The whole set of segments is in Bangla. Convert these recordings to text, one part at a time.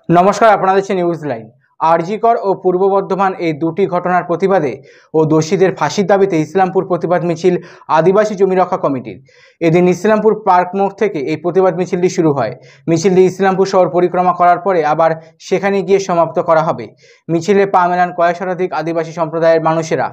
नमस्कार आपनारा देखছেন নিউজ লাইন। আরজিকর ও পূর্ব বর্ধমান এই দুটি ঘটনার প্রতিবাদে ও দোষীদের ফাঁসির দাবিতে ইসলামপুর প্রতিবাদ মিছিল আদিবাসী জমি রক্ষা কমিটির। এদিন ইসলামপুর পার্ক মোড় থেকে এই প্রতিবাদ মিছিলটি শুরু হয়। মিছিলটি ইসলামপুর শহর পরিক্রমা করার পরে আবার সেখানে গিয়ে সমাপ্ত করা হবে। মিছিলে পা মেলান কয়েক শতাধিক আদিবাসী সম্প্রদায়ের মানুষেরা।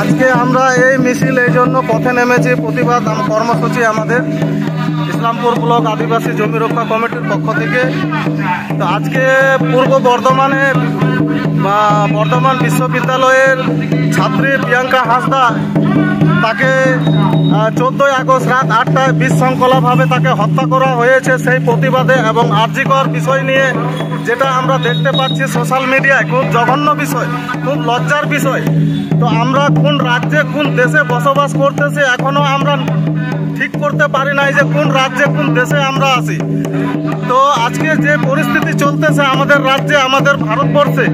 আজকে আমরা এই মিছিল এই জন্য পথে নেমেছি, প্রতিবাদ কর্মসূচি আমাদের ইসলামপুর ব্লক আদিবাসী জমি রক্ষা কমিটির পক্ষ থেকে। তো আজকে পূর্ব বর্ধমানে বর্ধমান বিশ্ববিদ্যালয়ের ছাত্রী প্রিয়াঙ্কা হাঁসদা, তাকে 14 আগস্ট রাত 8টায় বিশৃঙ্খলাভাবে তাকে হত্যা করা হয়েছে। সেই প্রতিবাদে এবং আরজিকর বিষয় নিয়ে যেটা আমরা দেখতে পাচ্ছি সোশ্যাল মিডিয়ায়, খুব জঘন্য বিষয়, খুব লজ্জার বিষয়। তো আমরা কোন রাজ্যে কোন দেশে বসবাস করতেছি এখনো আমরা ঠিক করতে পারি নাই যে কোন রাজ্যে কোন দেশে আমরা আছি। তো আজকে যে পরিস্থিতি চলতেছে আমাদের রাজ্যে, আমাদের ভারতবর্ষে,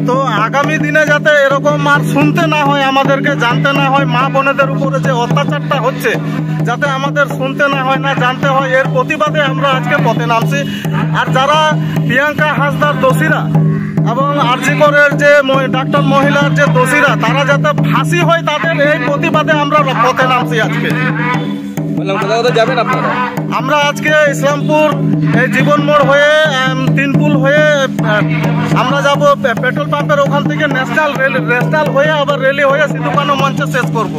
তো আগামী দিনে যাতে এরকম আর শুনতে না হয়, আমাদেরকে জানতে না হয়, মা বোনেদের উপরে যে অত্যাচারটা হচ্ছে যাতে আমাদের শুনতে না হয়, না জানতে হয়, এর প্রতিবাদে আমরা আজকে পথে নামছি। আর যারা প্রিয়াঙ্কা হাঁসদার দোষীরা এবং আরজিকরের যে ডাক্তার মহিলার যে দোষীরা, তারা যাতে ফাঁসি হয়, তাদের এই প্রতিবাদে আমরা পথে নামছি আজকে। যাবেন আপনারা? আমরা আজকে ইসলামপুর এই জীবন মোড় হয়ে 3 পুল হয়ে আমরা যাব পেট্রোল পাম্পের ওখান থেকে ন্যাশনাল হয়ে আবার রেলি হয়ে সিধুকানু মঞ্চে শেষ করব।